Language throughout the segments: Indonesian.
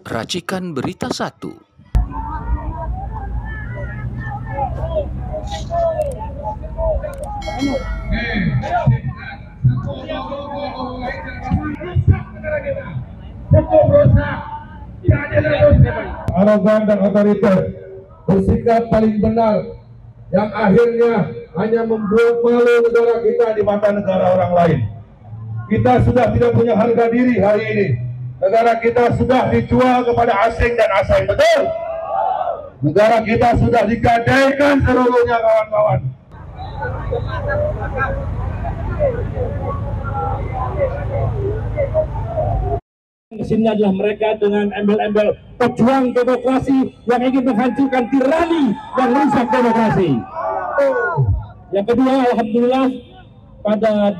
Racikan Berita 1. Arogan dan otoriter bersikap paling benar yang akhirnya hanya membuat malu negara kita di mata negara orang lain. Kita sudah tidak punya harga diri hari ini. Negara kita sudah dijual kepada asing dan asing, betul? Negara kita sudah digadaikan seluruhnya, kawan-kawan. Sini adalah mereka dengan embel-embel pejuang demokrasi yang ingin menghancurkan tirani yang rusak demokrasi. Yang kedua, alhamdulillah pada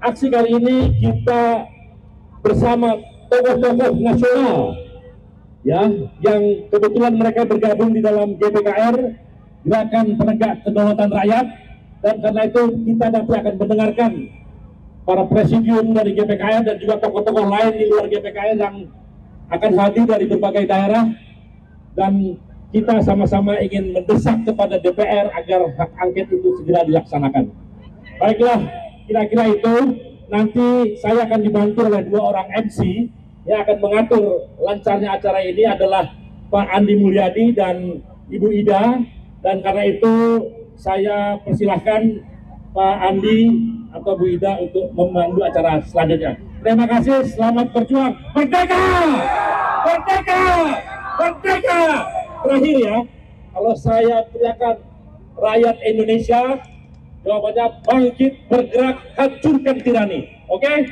aksi kali ini kita bersama tokoh-tokoh nasional ya, yang kebetulan mereka bergabung di dalam GPKR, Gerakan Penegak Kedaulatan Rakyat, dan karena itu kita nanti akan mendengarkan para presidium dari GPKR dan juga tokoh-tokoh lain di luar GPKR yang akan hadir dari berbagai daerah, dan kita sama-sama ingin mendesak kepada DPR agar hak angket itu segera dilaksanakan. Baiklah, kira-kira itu. Nanti saya akan dibantu oleh dua orang MC yang akan mengatur lancarnya acara ini, adalah Pak Andi Mulyadi dan Ibu Ida, dan karena itu saya persilahkan Pak Andi atau Bu Ida untuk memandu acara selanjutnya. Terima kasih, selamat berjuang. Merdeka! Merdeka! Merdeka! Terakhir ya, kalau saya teriakan rakyat Indonesia, jawabannya bangkit, bergerak, hancurkan tirani. Oke?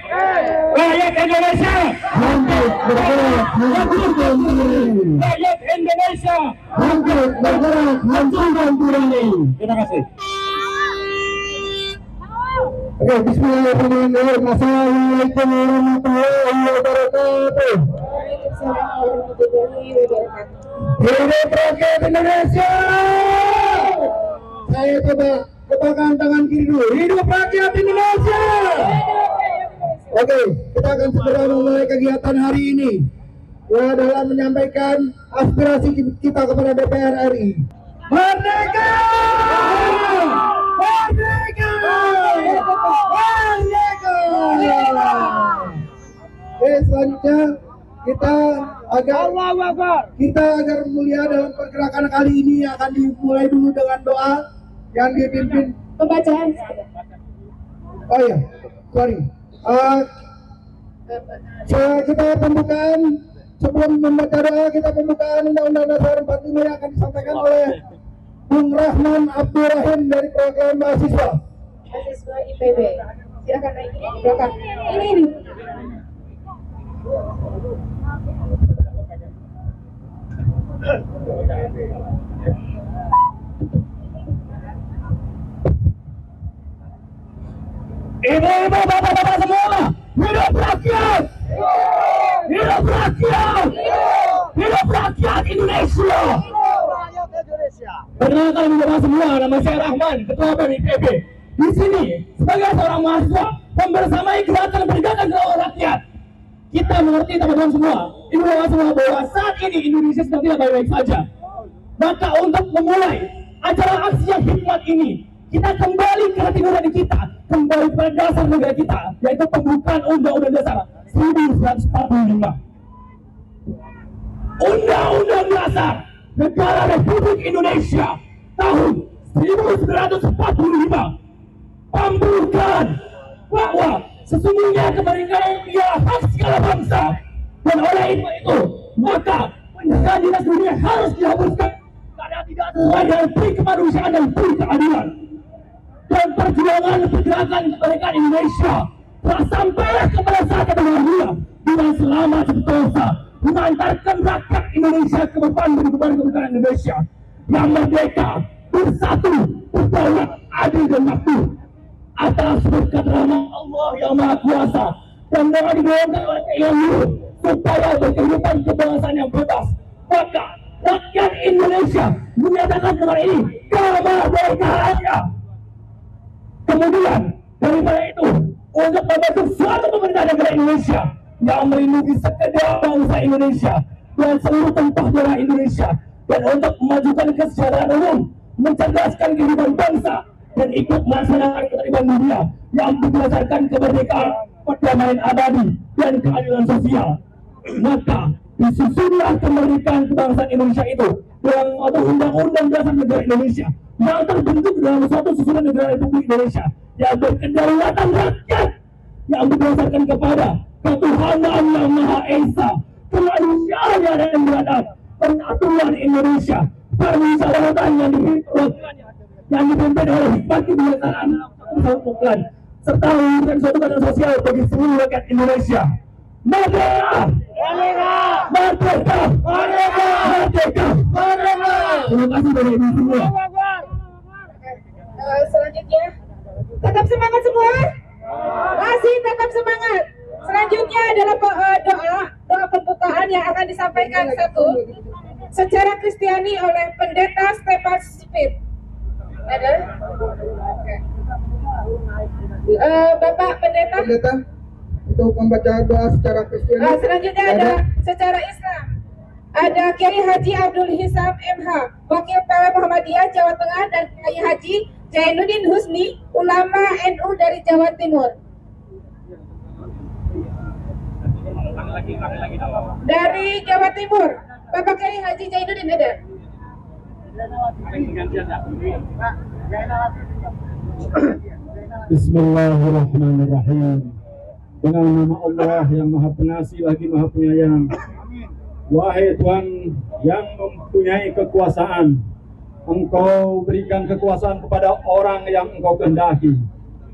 Rakyat Indonesia! Bangkit, bergerak, hancurkan tirani. Rakyat Indonesia! Bangkit, bergerak, hancurkan tirani. Terima kasih. Oke, bismillahirrahmanirrahim. Assalamualaikum warahmatullahi wabarakatuh. Waalaikumsalam warahmatullahi wabarakatuh. Hidup rakyat Indonesia! Saya coba kebanggaan tangan kiri dulu. Hidup rakyat Indonesia! Oke, kita akan segera memulai kegiatan hari ini ya, dalam menyampaikan aspirasi kita kepada DPR RI. Merdeka! Merdeka! Merdeka! Oke, selanjutnya kita agar mulia dalam pergerakan kali ini akan dimulai dulu dengan doa yang dipimpin Pembacaan. oh iya, sorry. Kita pembukaan, sebelum membaca doa kita pembukaan Undang-Undang Dasar 45 yang akan disampaikan oleh Bung Rahman Abdurrahim dari perwakilan mahasiswa. Mahasiswa IPB. Silakan naik ke belakang. Ini. Ibu-ibu, bapak-bapak semua, hidup rakyat! Hidup rakyat! Hidup rakyat Indonesia! Perkenalkan bapak semua, nama saya Rahman, Ketua BPIPB. Di sini, sebagai seorang mahasiswa, membersamai gerakan pendidikan kedaulatan rakyat. Kita mengerti teman-teman semua, ibu bapak semua, bahwa saat ini Indonesia sedang tidak baik-baik saja. Maka untuk memulai acara aksi yang hikmat ini, kita kembali ke hati nurani kita, kembali pada dasar negara kita, yaitu pembukaan Undang-Undang Dasar 1945. Undang-Undang Dasar Negara Republik Indonesia tahun 1945 membuatkan bahwa sesungguhnya kemerdekaan ialah hak segala bangsa, dan oleh itu maka penjagaan dinas dunia harus dihapuskan karena tidak sesuai dengan pri kemanusiaan dan pri keadilan. Dan perjuangan pergerakan kemerdekaan Indonesia telah sampailah kepada saat yang berlalu dengan selama sentosa mengantarkan rakyat Indonesia ke depan kemerdekaan Indonesia yang merdeka, bersatu, berdaulat, adil dan makmur atas berkat rahmat Allah yang Maha Kuasa, dan dengan didorongkan oleh TNI supaya berkehidupan kebangsaan yang bebas. Maka rakyat Indonesia menyatakan kepada ini kemerdekaannya. Kemudian daripada itu, untuk membentuk suatu pemerintahan negara Indonesia yang melindungi sekedar bangsa Indonesia dan seluruh tumpah darah Indonesia, dan untuk memajukan kesejahteraan umum, mencerdaskan kehidupan bangsa, dan ikut melaksanakan ketertiban dunia yang berdasarkan kemerdekaan, perdamaian abadi, dan keadilan sosial. Maka disusunlah kemerdekaan kebangsaan Indonesia itu dengan atau Undang-Undang Dasar Negara Indonesia yang terbentuk dalam suatu susunan negara Republik Indonesia yang berkedaulatan rakyat, yang berdasarkan kepada ketuhanan yang Maha Esa, kemanusiaan yang ada yang beradab, persatuan Indonesia, permusyawaratan yang dipimpin oleh hikmat kebijaksanaan kesatuan, serta memberikan suatu keadilan sosial bagi seluruh rakyat Indonesia. Merdeka! Merdeka! Merdeka! Merdeka! Merdeka! Terima kasih dari ibu semua. Selanjutnya, tetap semangat semua. Masih tetap semangat. Selanjutnya adalah doa pembukaan yang akan disampaikan secara Kristiani oleh Pendeta Stefan Sipit. Ada? Bapak Pendeta untuk membaca doa secara Kristiani. Selanjutnya ada secara Islam. Ada Kiai Haji Abdul Hisam MH, Wakil PW Muhammadiyah Jawa Tengah, dan Kiai Haji Jainuddin Husni, ulama NU dari Jawa Timur. Dari Jawa Timur, Bapak Kiai Haji Jainuddin ada? Bismillahirrahmanirrahim. Dengan nama Allah yang Maha Pengasih lagi Maha Penyayang. Wahai Tuhan yang mempunyai kekuasaan, Engkau berikan kekuasaan kepada orang yang Engkau kehendaki,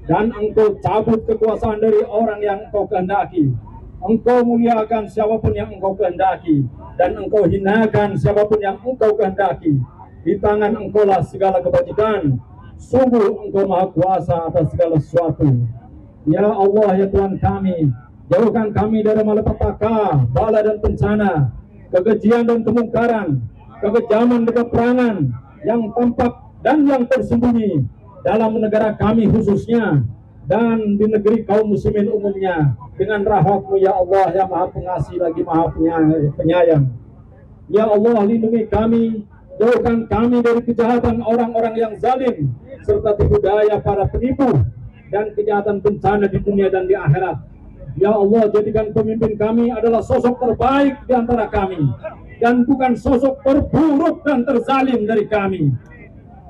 dan Engkau cabut kekuasaan dari orang yang Engkau kehendaki. Engkau muliakan siapapun yang Engkau kehendaki, dan Engkau hinakan siapapun yang Engkau kehendaki. Di tangan Engkau lah segala kebajikan. Sungguh Engkau Maha Kuasa atas segala sesuatu. Ya Allah, ya Tuhan kami, jauhkan kami dari malapetaka, bala dan bencana, kekejian dan kemungkaran, kekejaman dan peperangan yang tampak dan yang tersembunyi dalam negara kami khususnya, dan di negeri kaum muslimin umumnya, dengan rahmat-Mu ya Allah yang Maha Pengasih lagi Maha Penyayang. Ya Allah, lindungi kami, jauhkan kami dari kejahatan orang-orang yang zalim, serta tipu daya para penipu, dan kejahatan bencana di dunia dan di akhirat. Ya Allah, jadikan pemimpin kami adalah sosok terbaik di antara kami, dan bukan sosok terburuk dan terzalim dari kami.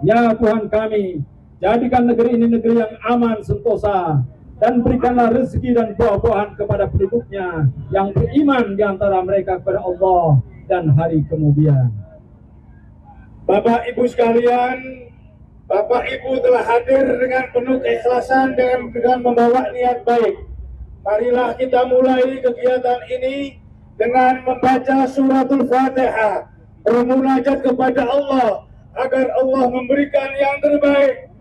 Ya Tuhan kami, jadikan negeri ini negeri yang aman sentosa, dan berikanlah rezeki dan buah-buahan kepada penduduknya yang beriman di antara mereka kepada Allah dan hari kemudian. Bapak Ibu sekalian, Bapak Ibu telah hadir dengan penuh keikhlasan dengan membawa niat baik. Marilah kita mulai kegiatan ini dengan membaca suratul Fatihah, bermunajat kepada Allah agar Allah memberikan yang terbaik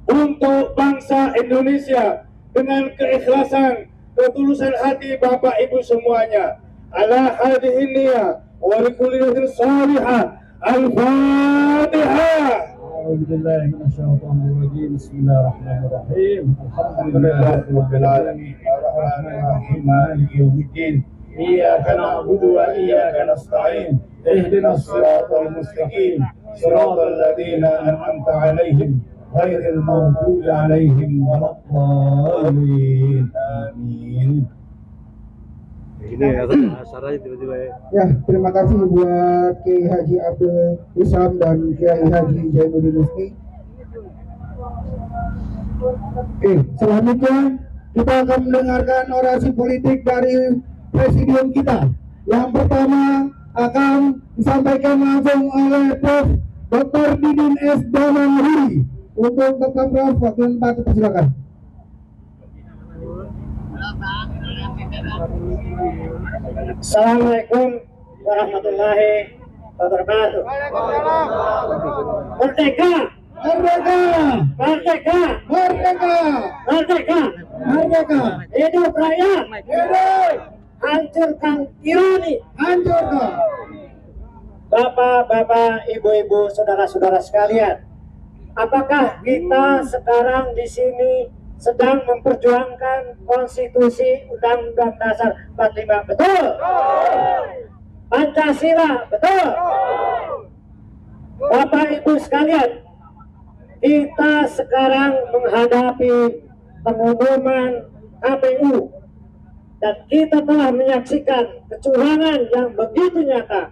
untuk bangsa Indonesia dengan keikhlasan, ketulusan hati Bapak Ibu semuanya. Ala hadhihi niyyah wa likulli niyatin salihah. Al-Fatihah. A'udzubillahi minasyaitonir rajim. Bismillahirrahmanirrahim. Alhamdulillahirabbil alamin. Arrahmanir rahim. Maliki yaumiddin. Iyyaka na'budu wa iyyaka nasta'in. Ihdinas siratal mustaqim. Siratal ladzina an'amta 'alaihim ghairil maghdubi 'alaihim waladdallin. Amin. Ini acaranya tiba-tiba ya. Ya, terima kasih buat Kiai Haji Abdul Hisam dan Kiai Haji Jainuddin Husni. Oke, selanjutnya kita akan mendengarkan orasi politik dari Presidium kita. Yang pertama akan disampaikan langsung oleh Prof. Dr. Didin S. Dananghuri. Untuk Bapak Prof, wakil Pak, silakan. Assalamualaikum warahmatullahi wabarakatuh. Merdeka! Merdeka! Merdeka! Merdeka! Merdeka! Merdeka! Hidup rakyat! Hidup! Hancurkan tirani! Hancurkan! Bapak-bapak, ibu-ibu, saudara-saudara sekalian, apakah kita sekarang di sini sedang memperjuangkan konstitusi Undang-Undang Dasar 45, betul? Pancasila, betul. Bapak Ibu sekalian, kita sekarang menghadapi pengumuman KPU dan kita telah menyaksikan kecurangan yang begitu nyata.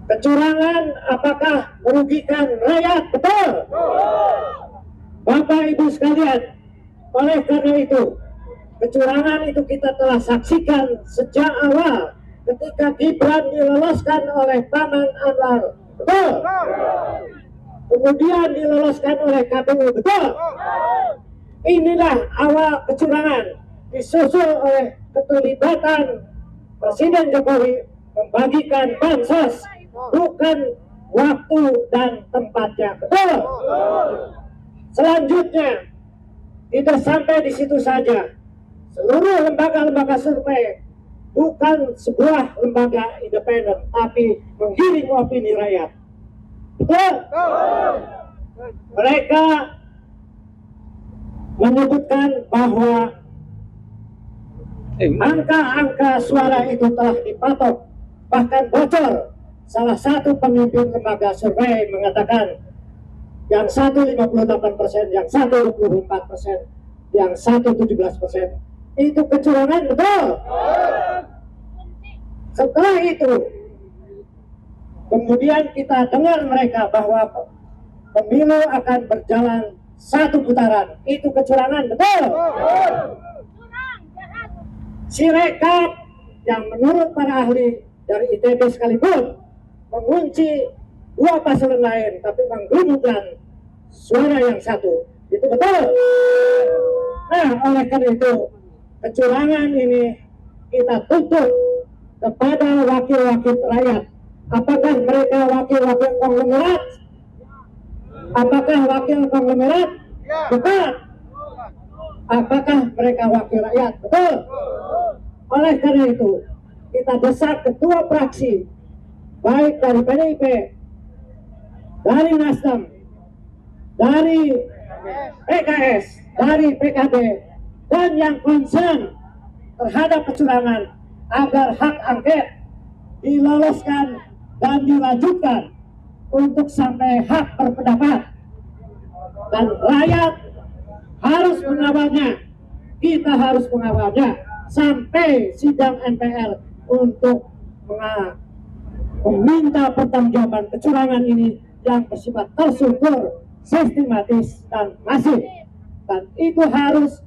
Kecurangan apakah merugikan rakyat? Betul. Bapak Ibu sekalian, oleh karena itu kecurangan itu kita telah saksikan sejak awal ketika Gibran diloloskan oleh Taman Anwar. Betul. Kemudian diloloskan oleh KPU. Betul. Inilah awal kecurangan, disusul oleh keterlibatan Presiden Jokowi membagikan bansos, bukan waktu dan tempatnya. Betul. Selanjutnya, tidak sampai di situ saja. Seluruh lembaga-lembaga survei bukan sebuah lembaga independen, tapi menggiring opini rakyat. Betul. Mereka menyebutkan bahwa angka-angka suara itu telah dipatok, bahkan bocor. Salah satu pemimpin lembaga survei mengatakan yang satu 58%, yang satu 24%, yang satu 17%. Itu kecurangan, betul. Setelah itu kemudian kita dengar mereka bahwa pemilu akan berjalan satu putaran. Itu kecurangan, betul. Sirekap yang menurut para ahli dari ITB sekalipun mengunci dua paslon lain, tapi menggelembungkan suara yang satu. Itu betul. Nah, oleh karena itu kecurangan ini kita tuntut kepada wakil-wakil rakyat. Apakah mereka wakil-wakil konglomerat? Apakah wakil konglomerat? Betul. Apakah mereka wakil rakyat? Betul. Oleh karena itu kita desak ketua fraksi, baik dari PDIP, dari Nasdem, dari PKS, dari PKB, dan yang concern terhadap kecurangan, agar hak angket diloloskan dan dilanjutkan untuk sampai hak berpendapat, dan rakyat harus mengawalnya. Kita harus mengawalnya sampai sidang MPR untuk meminta pertanggungjawaban kecurangan ini yang bersifat terstruktur, sistematis, dan masif. Dan itu harus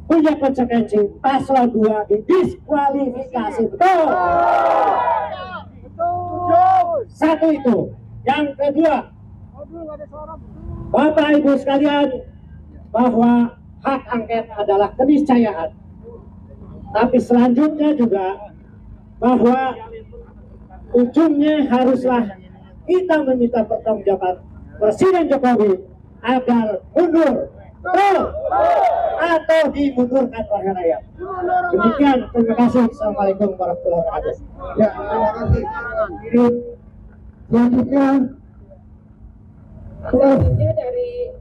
punya konsekuensi. Paslon 2 didiskualifikasi. Betul. Satu itu. Yang kedua, Bapak Ibu sekalian, bahwa hak angket adalah keniscayaan. Tapi selanjutnya juga bahwa ujungnya haruslah kita meminta pertanggungjawaban Presiden Jokowi agar mundur, atau dimundurkan oleh rakyat. Demikian, terima kasih. Assalamualaikum warahmatullahi wabarakatuh. Ya, terima kasih. Selanjutnya, Selanjutnya dari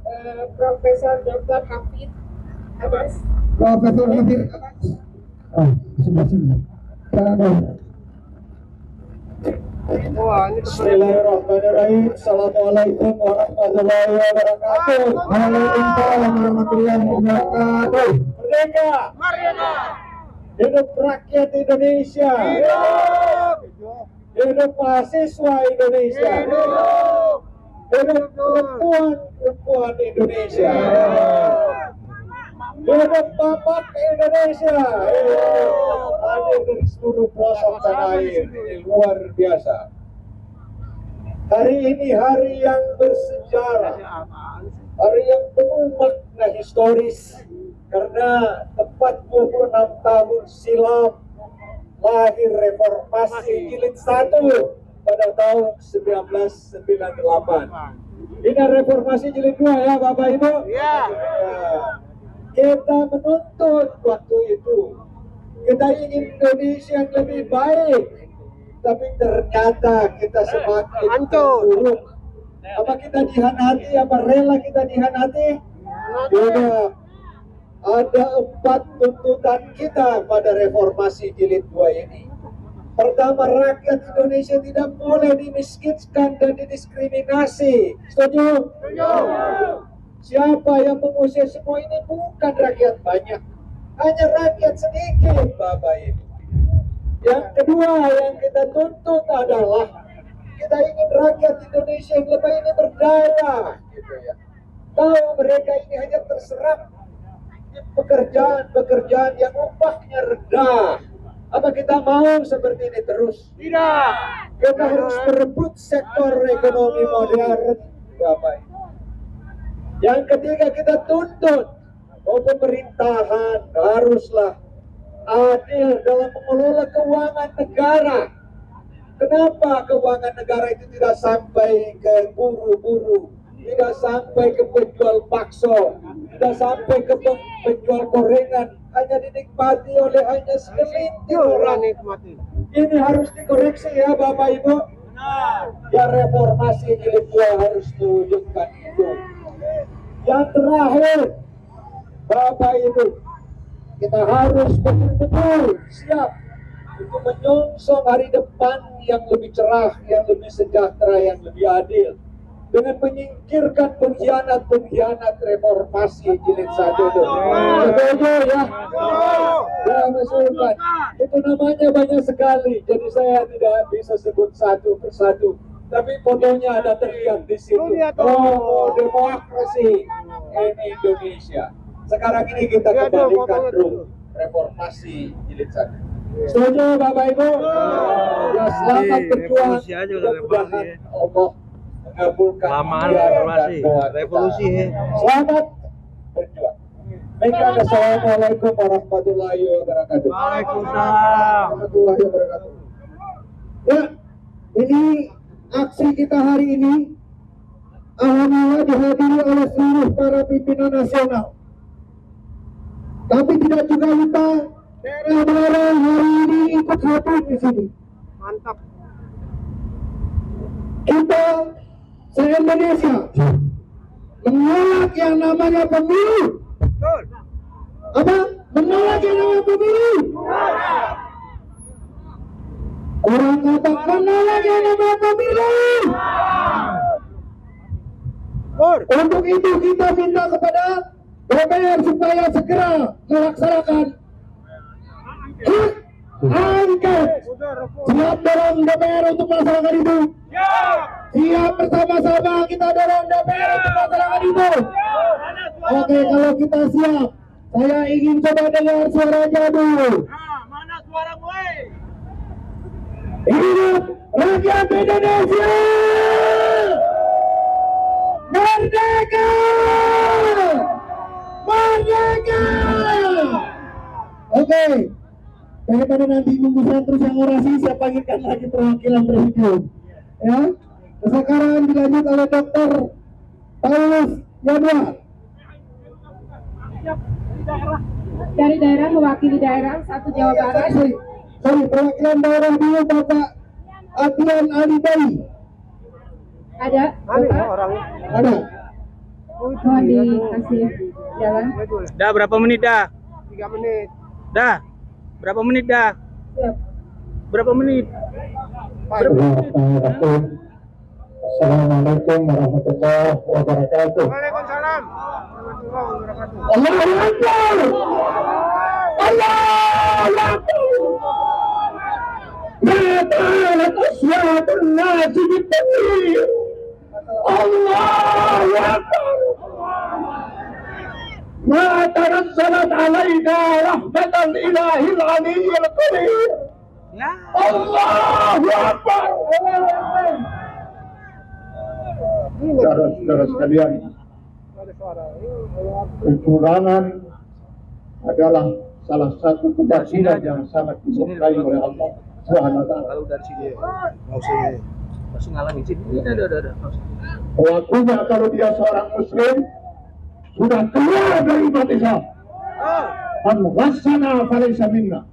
Profesor Dr. Hafid Abbas. Profesor Hafid Abbas. Oh, sebelah sini. Bismillahirrahmanirrahim. Assalamualaikum warahmatullahi wabarakatuh. Waalaikumsalam warahmatullahi wabarakatuh. Merdeka! Merdeka! Hidup rakyat Indonesia! Hidup! Hidup mahasiswa Indonesia! Hidup! Hidup perempuan Indonesia! Hidup bapak Indonesia! Hadir dari seluruh pelosok tanah air. Ini luar biasa. Hari ini hari yang bersejarah, hari yang penuh makna historis, karena tepat 26 tahun silam lahir reformasi jilid 1 pada tahun 1998. Ini reformasi jilid 2 ya Bapak Ibu? Ya. Kita menuntut waktu itu, kita ingin Indonesia yang lebih baik, tapi ternyata kita semakin buruk. Apa kita dihianati? Apa rela kita dihianati? Tidak. Ada 4 tuntutan kita pada reformasi jilid 2 ini. Pertama, rakyat Indonesia tidak boleh dimiskinkan dan didiskriminasi. Setuju? Siapa yang mengusir semua ini? Bukan rakyat banyak, hanya rakyat sedikit, Bapak Ibu. Yang kedua yang kita tuntut adalah kita ingin rakyat Indonesia yang lebih ini berdaya, gitu ya. Tahu mereka ini hanya terserap di pekerjaan yang upahnya rendah. Apa kita mau seperti ini terus? Tidak. Kita harus merebut sektor ekonomi modern, Bapak Ibu. Yang ketiga kita tuntut pemerintahan haruslah adil dalam mengelola keuangan negara. Kenapa keuangan negara itu tidak sampai ke buruh-buruh, tidak sampai ke penjual bakso, tidak sampai ke penjual gorengan, hanya dinikmati oleh hanya segelintir orang. Ini harus dikoreksi ya Bapak Ibu. Ya, reformasi jilid 2 harus diwujudkan itu. Yang terakhir Bapak Ibu, kita harus betul-betul siap untuk menyongsong hari depan yang lebih cerah, yang lebih sejahtera, yang lebih adil, dengan menyingkirkan pengkhianat reformasi jilid 1 itu. Setuju ya? Ya, mengusulkan. Itu namanya banyak sekali, jadi saya tidak bisa sebut satu persatu. Tapi fotonya ada terlihat di situ. Oh, demokrasi ini Indonesia. Sekarang ini kita kembalikan drum reformasi jilid 1. Setuju Bapak Ibu? Ya, selamat berjuang. Mudah-mudahan Allah mengabulkan revolusi. Selamat berjuang. Baik, assalamualaikum warahmatullahi wabarakatuh. Waalaikumsalam warahmatullahi wabarakatuh. Ya, ini aksi kita hari ini alhamdulillah dihadiri oleh seluruh para pimpinan nasional. Tapi tidak juga lupa daerah-daerah hari ini ikut hadir di sini. Mantap. Kita se-Indonesia menolak yang namanya pemilu. Betul. Apa? Menolak yang namanya pemilu. Orang katakan menolak yang namanya pemilu. Untuk itu kita minta kepada DPR supaya segera melaksanakan hak angket. Siap dorong DPR untuk melaksanakan itu? Siap bersama-sama kita dorong DPR untuk melaksanakan itu? Oke, kalau kita siap, saya ingin coba dengar suaranya dulu. Mana suara gue? Hidup rakyat Indonesia! Merdeka! Merdeka! Oke, daripada nanti nunggu saya terus yang orasi, saya panggilkan lagi perwakilan presidium. Ya, sekarang dilanjut oleh Dr. Paulus Yadwa. Dari daerah mewakili daerah 1 Jawa Barat. Sorry, perwakilan daerah dulu Bapak Adrian Alidai. Ada Bapak? Ada. Mohon dikasih jalan. Dah berapa menit dah? 3 menit. Dah. Berapa menit dah? Siap. Berapa menit? Assalamualaikum warahmatullahi wabarakatuh. Waalaikumsalam. Allahu Akbar. Allahu Akbar. Ma ta'alat aswatun nasi bitakbir. Allahu Akbar. Ma tanazzalat alaina rahmatan ilahil aliyyil qadir. Ya. Allahu Akbar. Saudara-saudara sekalian, kecurangan adalah salah satu kebatilan yang sangat disukai oleh Allah Subhanahu wa taala. Kalau dari sini enggak usah. Masih ngalamin sini. Udah. Pelakunya kalau dia seorang muslim sudah keluar dari umat Islam. Man ghassana falaysa minna.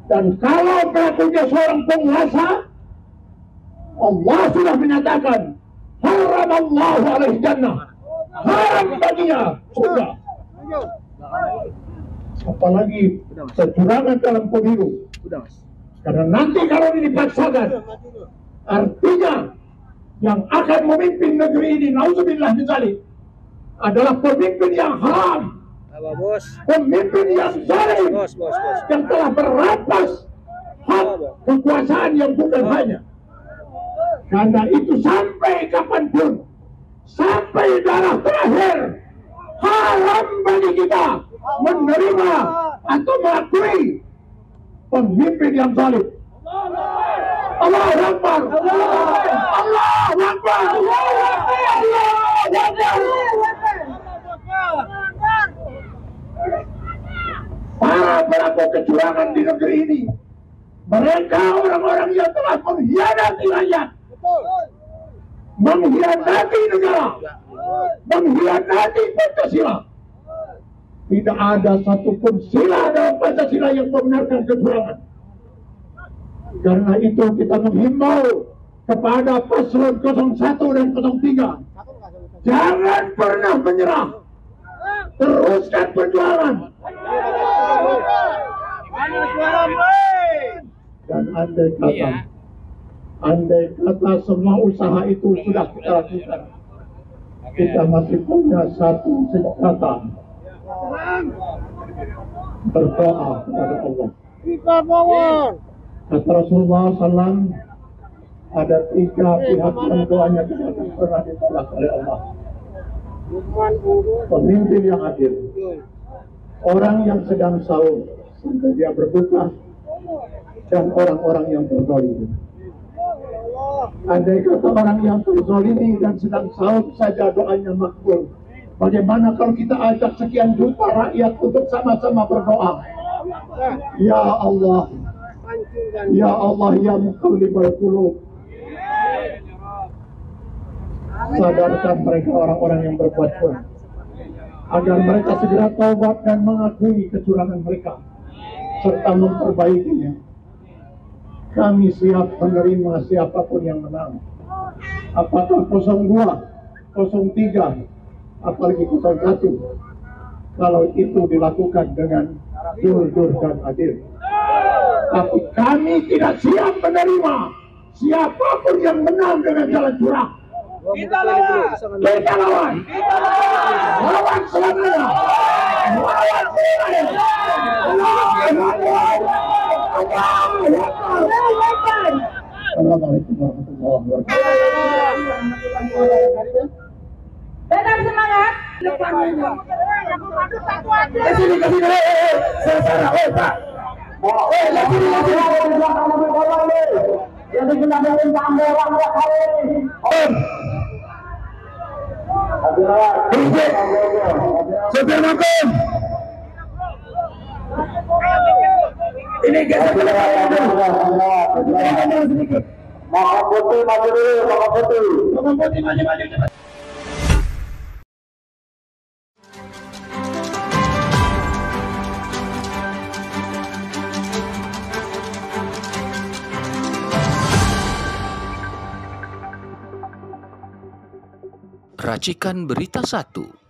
Dan kalau pelakunya seorang penguasa, Allah sudah menyatakan haram Allah alaihi jannah, haram baginya surga. Apalagi kecurangan dalam pemilu. Udah, Mas. Karena nanti kalau ini dipaksakan, artinya yang akan memimpin negeri ini, nauzubillah min dzalik, adalah pemimpin yang haram, pemimpin yang zalim, yang telah merampas hak kekuasaan yang bukan hanya. Karena itu sampai kapanpun, sampai darah terakhir, haram bagi kita menerima atau mengakui pemimpin yang zalim. Allahu Akbar, Allahu Akbar, para pelaku kecurangan di negeri ini, mereka orang-orang yang telah mengkhianati rakyat, mengkhianati negara, mengkhianati Pancasila. Tidak ada satupun sila dalam Pancasila yang membenarkan kecurangan. Karena itu kita menghimbau kepada paslon 01 dan 03, jangan pernah menyerah, teruskan perjuangan. Dan andai kata semua usaha itu sudah kita lakukan, kita masih punya satu senjata, berdoa kepada Allah. Kata Rasulullah SAW, ada 3 pihak yang doanya tidak akan pernah ditolak oleh Allah. Pemimpin yang adil, orang yang sedang sahur sampai dia berbuka, dan orang-orang yang terzalimi. Andai kata orang yang terzalimi dan sedang sahur saja doanya makbul, bagaimana kalau kita ajak sekian juta rakyat untuk sama-sama berdoa? Ya Allah, ya Allah, ya muqallibal qulub, sadarkan mereka orang-orang yang berbuat curang, agar mereka segera taubat dan mengakui kecurangan mereka serta memperbaikinya. Kami siap menerima siapapun yang menang, apakah 02, 03, apalagi 01, kalau itu dilakukan dengan jujur dan adil. Tapi kami tidak siap menerima siapapun yang menang dengan jalan curang. Kita lawan, kita lawan, lawan selamanya, lawan selamanya. Assalamualaikum warahmatullahi wabarakatuh. Tetap semangat. Kesini, secara Pak. Ini geser ke depan sedikit. Maka putih maju dulu, maka putih maju cepat. Racikan Berita 1.